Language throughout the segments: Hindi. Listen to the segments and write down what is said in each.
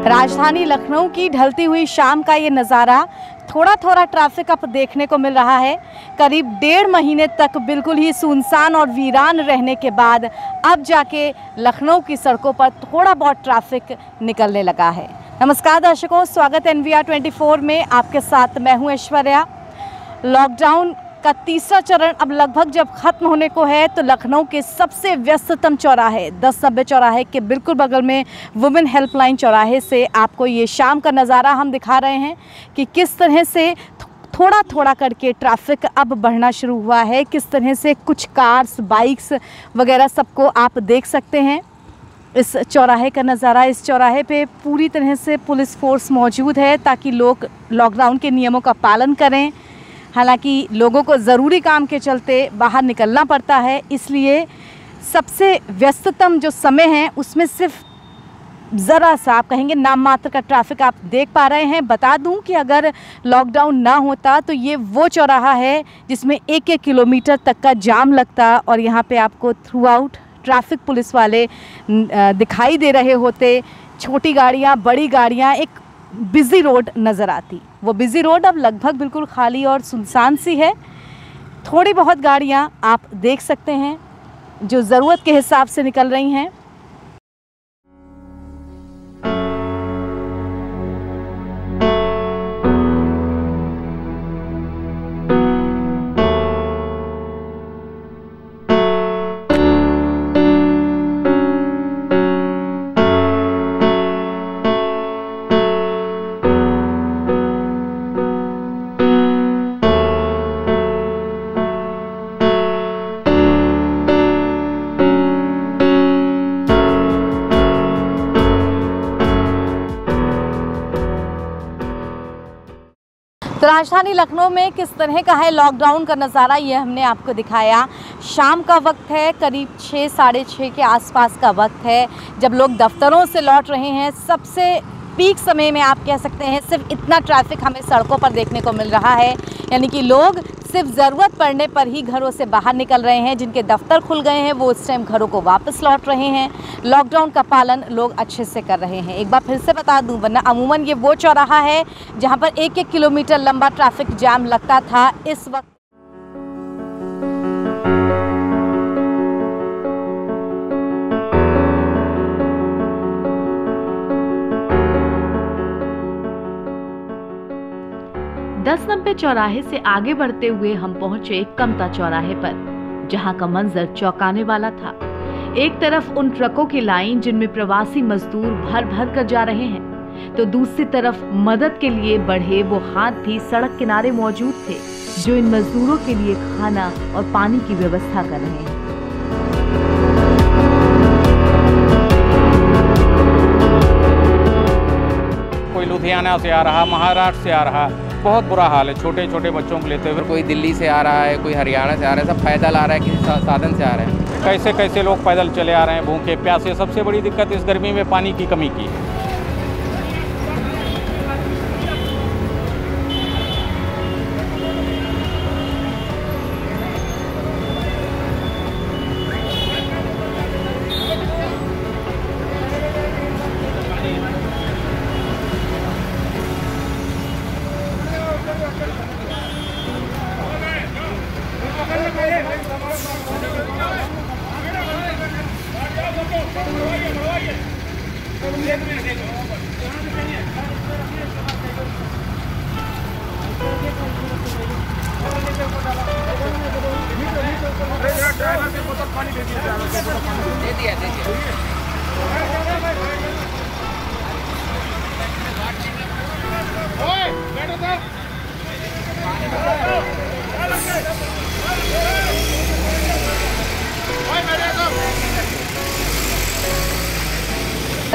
राजधानी लखनऊ की ढलती हुई शाम का ये नज़ारा, थोड़ा थोड़ा ट्रैफिक अब देखने को मिल रहा है। करीब 1.5 महीने तक बिल्कुल ही सुनसान और वीरान रहने के बाद अब जाके लखनऊ की सड़कों पर थोड़ा बहुत ट्रैफिक निकलने लगा है। नमस्कार दर्शकों, स्वागत है NVR 24 में। आपके साथ मैं हूँ ऐश्वर्या। लॉकडाउन का तीसरा चरण अब लगभग जब ख़त्म होने को है तो लखनऊ के सबसे व्यस्ततम चौराहे 10 नंबर चौराहे के बिल्कुल बगल में वुमेन हेल्पलाइन चौराहे से आपको ये शाम का नज़ारा हम दिखा रहे हैं कि किस तरह से थोड़ा थोड़ा करके ट्रैफिक अब बढ़ना शुरू हुआ है। किस तरह से कुछ कार्स, बाइक्स वगैरह सबको आप देख सकते हैं। इस चौराहे का नज़ारा, इस चौराहे पे पूरी तरह से पुलिस फोर्स मौजूद है ताकि लोग लॉकडाउन के नियमों का पालन करें। हालांकि लोगों को ज़रूरी काम के चलते बाहर निकलना पड़ता है, इसलिए सबसे व्यस्ततम जो समय है उसमें सिर्फ ज़रा सा, आप कहेंगे नाम मात्र का ट्रैफिक आप देख पा रहे हैं। बता दूं कि अगर लॉकडाउन ना होता तो ये वो चौराहा है जिसमें 1-1 किलोमीटर तक का जाम लगता और यहाँ पे आपको थ्रू आउट ट्रैफिक पुलिस वाले दिखाई दे रहे होते। छोटी गाड़ियाँ, बड़ी गाड़ियाँ, एक बिज़ी रोड नज़र आती। वो बिज़ी रोड अब लगभग बिल्कुल खाली और सुनसान सी है। थोड़ी बहुत गाड़ियाँ आप देख सकते हैं जो ज़रूरत के हिसाब से निकल रही हैं। तो राजधानी लखनऊ में किस तरह का है लॉकडाउन का नज़ारा, ये हमने आपको दिखाया। शाम का वक्त है, करीब 6, साढ़े 6 के आसपास का वक्त है, जब लोग दफ्तरों से लौट रहे हैं। सबसे पीक समय में आप कह सकते हैं सिर्फ इतना ट्रैफिक हमें सड़कों पर देखने को मिल रहा है। यानी कि लोग सिर्फ ज़रूरत पड़ने पर ही घरों से बाहर निकल रहे हैं। जिनके दफ्तर खुल गए हैं वो इस टाइम घरों को वापस लौट रहे हैं। लॉकडाउन का पालन लोग अच्छे से कर रहे हैं। एक बार फिर से बता दूं, वरना अमूमन ये वो चौराहा है जहां पर 1-1 किलोमीटर लंबा ट्रैफिक जाम लगता था। इस वक्त दस नंबर चौराहे से आगे बढ़ते हुए हम पहुंचे कमता चौराहे पर, जहां का मंजर चौंकाने वाला था। एक तरफ उन ट्रकों की लाइन जिनमें प्रवासी मजदूर भर भर कर जा रहे हैं, तो दूसरी तरफ मदद के लिए बढ़े वो हाथ भी सड़क किनारे मौजूद थे जो इन मजदूरों के लिए खाना और पानी की व्यवस्था कर रहे हैं। कोई लुधियाना से आ रहा, महाराष्ट्र से आ रहा, बहुत बुरा हाल है। छोटे छोटे बच्चों को लेते हुए कोई दिल्ली से आ रहा है, कोई हरियाणा से आ रहा है, सब पैदल आ रहा है, किसी साधन से आ रहे हैं। कैसे कैसे लोग पैदल चले आ रहे हैं, भूखे प्यासे। सबसे बड़ी दिक्कत इस गर्मी में पानी की कमी की है।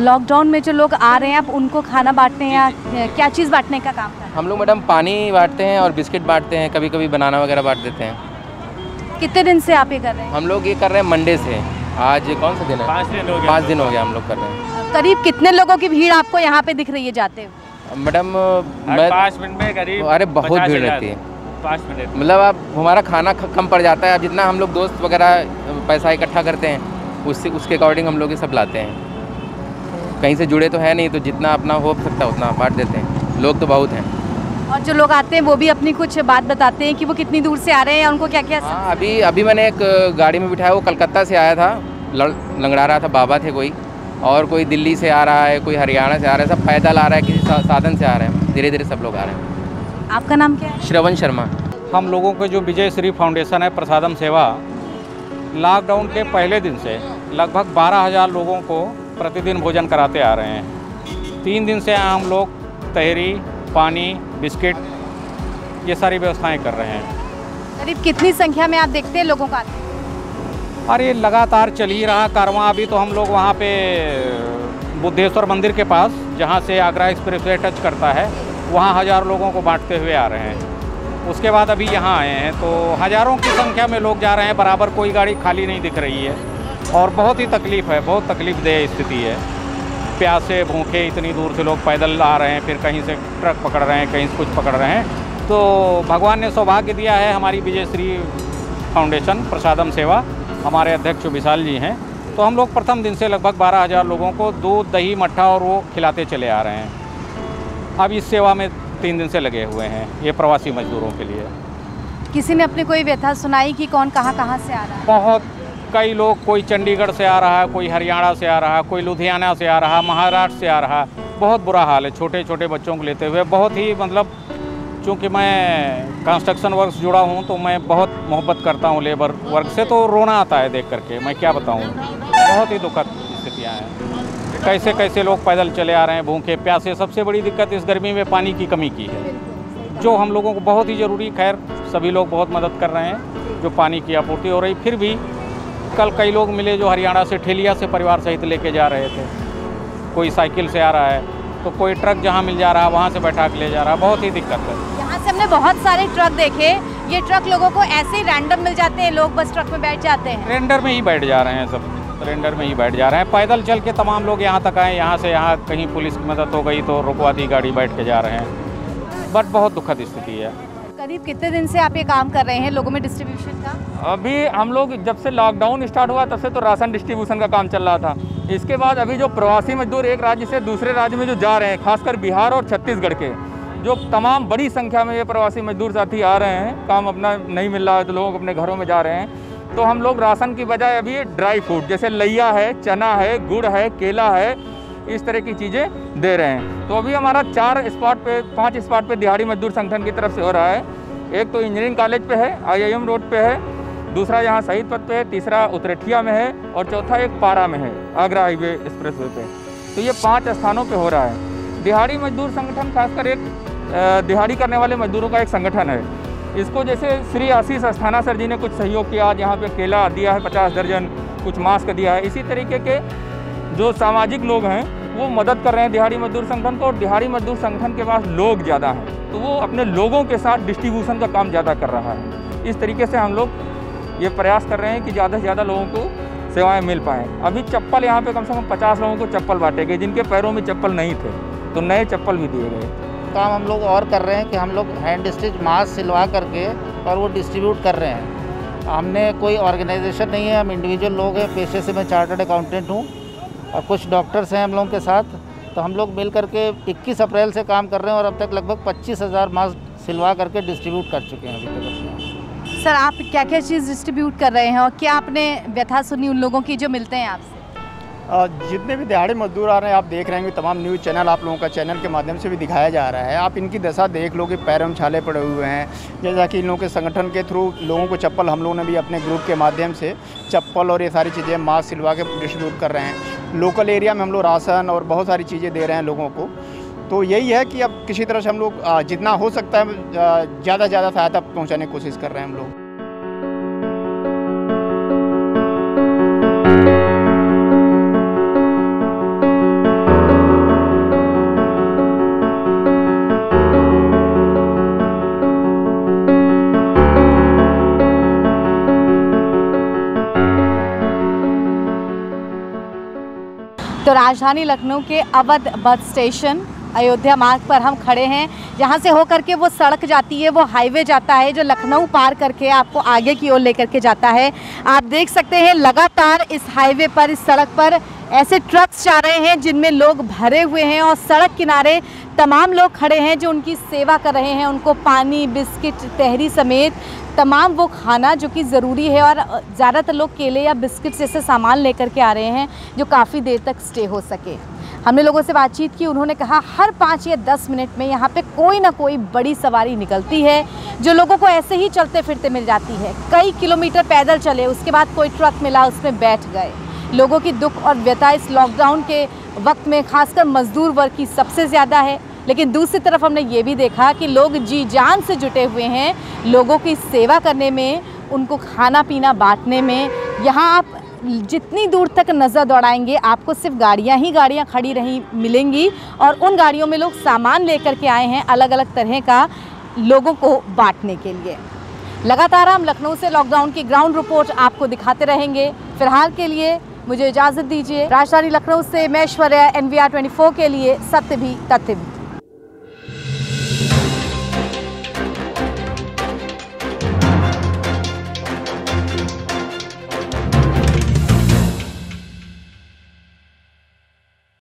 लॉकडाउन में जो लोग आ रहे हैं, आप उनको खाना बांटने या क्या चीज़ बांटने का काम कर रहे हैं? हम लोग मैडम पानी बांटते हैं और बिस्किट बांटते हैं, कभी कभी बनाना वगैरह बांट देते हैं। कितने दिन से आप ये कर रहे हैं? हम लोग ये कर रहे हैं मंडे से। आज कौन सा दिन है? 5 दिन हो गया। 5 दिन हो गया हम लोग कर रहे हैं। करीब कितने लोगों की भीड़ आपको यहाँ पे दिख रही है जाते हुए? मैडम 5 मिनट में करीब, अरे बहुत भीड़ रहती है। 5 मिनट मतलब आप हमारा खाना कम पड़ जाता है। अब जितना हम लोग दोस्त वगैरह पैसा इकट्ठा करते हैं उसके अकॉर्डिंग हम लोग ये सब लाते हैं। कहीं से जुड़े तो है नहीं, तो जितना अपना हो सकता है उतना बांट देते हैं। लोग तो बहुत हैं। और जो लोग आते हैं वो भी अपनी कुछ बात बताते हैं कि वो कितनी दूर से आ रहे हैं या उनको क्या क्या। हाँ, अभी मैंने एक गाड़ी में बिठाया, वो कलकत्ता से आया था, लंगड़ा रहा था, बाबा थे कोई, और कोई दिल्ली से आ रहा है, कोई हरियाणा से आ रहा है, सब पैदल आ रहा है, किसी साधन से आ रहे हैं। धीरे धीरे सब लोग आ रहे हैं। आपका नाम क्या है? श्रवण शर्मा। हम लोगों के जो विजय श्री फाउंडेशन है प्रसादम सेवा, लॉकडाउन के पहले दिन से लगभग 12,000 लोगों को प्रतिदिन भोजन कराते आ रहे हैं। 3 दिन से हम लोग तहरी, पानी, बिस्किट, ये सारी व्यवस्थाएं कर रहे हैं। करीब कितनी संख्या में आप देखते हैं लोगों का? और ये लगातार चल ही रहा कारवां। अभी तो हम लोग वहाँ पे बुद्धेश्वर मंदिर के पास, जहाँ से आगरा एक्सप्रेसवे टच करता है, वहाँ 1000 लोगों को बांटते हुए आ रहे हैं। उसके बाद अभी यहाँ आए हैं तो हज़ारों की संख्या में लोग जा रहे हैं। बराबर कोई गाड़ी खाली नहीं दिख रही है और बहुत ही तकलीफ़ है, बहुत तकलीफ़देह स्थिति है। प्यासे भूखे इतनी दूर से लोग पैदल आ रहे हैं, फिर कहीं से ट्रक पकड़ रहे हैं, कहीं से कुछ पकड़ रहे हैं। तो भगवान ने सौभाग्य दिया है। हमारी विजय श्री फाउंडेशन प्रसादम सेवा, हमारे अध्यक्ष विशाल जी हैं, तो हम लोग प्रथम दिन से लगभग 12,000 लोगों को दूध, दही, मट्ठा और वो खिलाते चले आ रहे हैं। अब इस सेवा में 3 दिन से लगे हुए हैं, ये प्रवासी मजदूरों के लिए। किसी ने अपनी कोई व्यथा सुनाई कि कौन कहाँ से आ रहा है? बहुत कई लोग, कोई चंडीगढ़ से आ रहा है, कोई हरियाणा से आ रहा है, कोई लुधियाना से आ रहा है, महाराष्ट्र से आ रहा है। बहुत बुरा हाल है छोटे छोटे बच्चों को लेते हुए। बहुत ही मतलब, चूँकि मैं कंस्ट्रक्शन वर्क से जुड़ा हूँ तो मैं बहुत मोहब्बत करता हूँ लेबर वर्क से, तो रोना आता है देख करके। मैं क्या बताऊँ, बहुत ही दुखद स्थितियाँ हैं। कैसे कैसे लोग पैदल चले आ रहे हैं, भूखे प्यासे। सबसे बड़ी दिक्कत इस गर्मी में पानी की कमी की है, जो हम लोगों को बहुत ही ज़रूरी। खैर सभी लोग बहुत मदद कर रहे हैं, जो पानी की आपूर्ति हो रही। फिर भी कल कई लोग मिले जो हरियाणा से ठेलिया से परिवार सहित लेके जा रहे थे। कोई साइकिल से आ रहा है, तो कोई ट्रक जहाँ मिल जा रहा है वहाँ से बैठा के ले जा रहा है। बहुत ही दिक्कत है। यहाँ से हमने बहुत सारे ट्रक देखे। ये ट्रक लोगों को ऐसे ही रैंडम मिल जाते हैं, लोग बस ट्रक में बैठ जाते हैं? रेंडर में ही बैठ जा रहे हैं, सब रेंडर में ही बैठ जा रहे हैं। पैदल चल के तमाम लोग यहाँ तक आए, यहाँ से यहाँ कहीं पुलिस की मदद हो गई तो रुकवा दी गाड़ी, बैठ के जा रहे हैं। बट बहुत दुखद स्थिति है। करीब कितने दिन से आप ये काम कर रहे हैं लोगों में डिस्ट्रीब्यूशन का? अभी हम लोग जब से लॉकडाउन स्टार्ट हुआ तब से तो राशन डिस्ट्रीब्यूशन का काम चल रहा था। इसके बाद अभी जो प्रवासी मजदूर एक राज्य से दूसरे राज्य में जो जा रहे हैं, खासकर बिहार और छत्तीसगढ़ के, जो तमाम बड़ी संख्या में ये प्रवासी मजदूर साथी आ रहे हैं, काम अपना नहीं मिल रहा है तो लोग अपने घरों में जा रहे हैं। तो हम लोग राशन की बजाय अभी ड्राई फूड जैसे लैया है, चना है, गुड़ है, केला है, इस तरह की चीज़ें दे रहे हैं। तो अभी हमारा 5 स्पॉट पे दिहाड़ी मजदूर संगठन की तरफ से हो रहा है। एक तो इंजीनियरिंग कॉलेज पे है, IIM रोड पे है, दूसरा यहाँ शहीद पथ पे है, तीसरा उतरेठिया में है और चौथा एक पारा में है, आगरा हाईवे एक्सप्रेसवे पे। तो ये 5 स्थानों पे हो रहा है। दिहाड़ी मजदूर संगठन खासकर एक दिहाड़ी करने वाले मजदूरों का एक संगठन है। इसको जैसे श्री आशीष अस्थाना सर जी ने कुछ सहयोग किया, आज यहाँ पे केला दिया है 50 दर्जन, कुछ मास्क दिया है। इसी तरीके के जो सामाजिक लोग हैं वो मदद कर रहे हैं दिहाड़ी मजदूर संगठन को। और दिहाड़ी मजदूर संगठन के पास लोग ज़्यादा हैं तो वो अपने लोगों के साथ डिस्ट्रीब्यूशन का काम ज़्यादा कर रहा है। इस तरीके से हम लोग ये प्रयास कर रहे हैं कि ज़्यादा से ज़्यादा लोगों को सेवाएं मिल पाएँ। अभी चप्पल यहाँ पे कम से कम 50 लोगों को चप्पल बांटे गए जिनके पैरों में चप्पल नहीं थे, तो नए चप्पल भी दिए गए। काम हम लोग और कर रहे हैं कि हम लोग हैंड स्टिच मास्क सिलवा करके और वो डिस्ट्रीब्यूट कर रहे हैं। हमने कोई ऑर्गेनाइजेशन नहीं है, हम इंडिविजुअल लोग हैं। पेशे से मैं चार्टर्ड अकाउंटेंट हूँ और कुछ डॉक्टर्स हैं हम लोगों के साथ। तो हम लोग मिल करके 21 अप्रैल से काम कर रहे हैं और अब तक लगभग 25,000 मास्क सिलवा करके डिस्ट्रीब्यूट कर चुके हैं अभी तक। सर आप क्या क्या चीज़ डिस्ट्रीब्यूट कर रहे हैं और क्या आपने व्यथा सुनी उन लोगों की जो मिलते हैं आपसे? जितने भी दिहाड़ी मजदूर आ रहे हैं, आप देख रहे हैं तमाम न्यूज़ चैनल, आप लोगों का चैनल के माध्यम से भी दिखाया जा रहा है। आप इनकी दशा देख लो कि पैरों में छाले पड़े हुए हैं। जैसा कि इन लोगों के संगठन के थ्रू लोगों को चप्पल, हम लोगों ने भी अपने ग्रुप के माध्यम से चप्पल और ये सारी चीज़ें मास्क सिलवा के डिस्ट्रीब्यूट कर रहे हैं। लोकल एरिया में हम लोग राशन और बहुत सारी चीज़ें दे रहे हैं लोगों को। तो यही है कि अब किसी तरह से हम लोग जितना हो सकता है ज़्यादा से ज़्यादा सहायता पहुँचाने की कोशिश कर रहे हैं हम लोग। तो राजधानी लखनऊ के अवध बस स्टेशन अयोध्या मार्ग पर हम खड़े हैं, जहां से होकर के वो सड़क जाती है, वो हाईवे जाता है जो लखनऊ पार करके आपको आगे की ओर लेकर के जाता है। आप देख सकते हैं लगातार इस हाईवे पर, इस सड़क पर ऐसे ट्रक्स जा रहे हैं जिनमें लोग भरे हुए हैं और सड़क किनारे तमाम लोग खड़े हैं जो उनकी सेवा कर रहे हैं। उनको पानी, बिस्किट, तहरी समेत तमाम वो खाना जो कि ज़रूरी है, और ज़्यादातर लोग केले या बिस्किट जैसे सामान लेकर के आ रहे हैं जो काफ़ी देर तक स्टे हो सके। हमने लोगों से बातचीत की, उन्होंने कहा हर 5 या 10 मिनट में यहाँ पे कोई ना कोई बड़ी सवारी निकलती है जो लोगों को ऐसे ही चलते फिरते मिल जाती है। कई किलोमीटर पैदल चले, उसके बाद कोई ट्रक मिला, उसमें बैठ गए। लोगों की दुख और व्यथा इस लॉकडाउन के वक्त में खासकर मजदूर वर्ग की सबसे ज़्यादा है। लेकिन दूसरी तरफ हमने ये भी देखा कि लोग जी जान से जुटे हुए हैं लोगों की सेवा करने में, उनको खाना पीना बांटने में। यहाँ आप जितनी दूर तक नज़र दौड़ाएंगे आपको सिर्फ गाड़ियाँ ही गाड़ियाँ खड़ी रही मिलेंगी, और उन गाड़ियों में लोग सामान लेकर के आए हैं अलग अलग तरह का लोगों को बांटने के लिए। लगातार हम लखनऊ से लॉकडाउन की ग्राउंड रिपोर्ट आपको दिखाते रहेंगे। फिलहाल के लिए मुझे इजाज़त दीजिए। राजधानी लखनऊ से मैं ऐश्वर्या, NVR 24 के लिए सत्य भी तथ्य भी।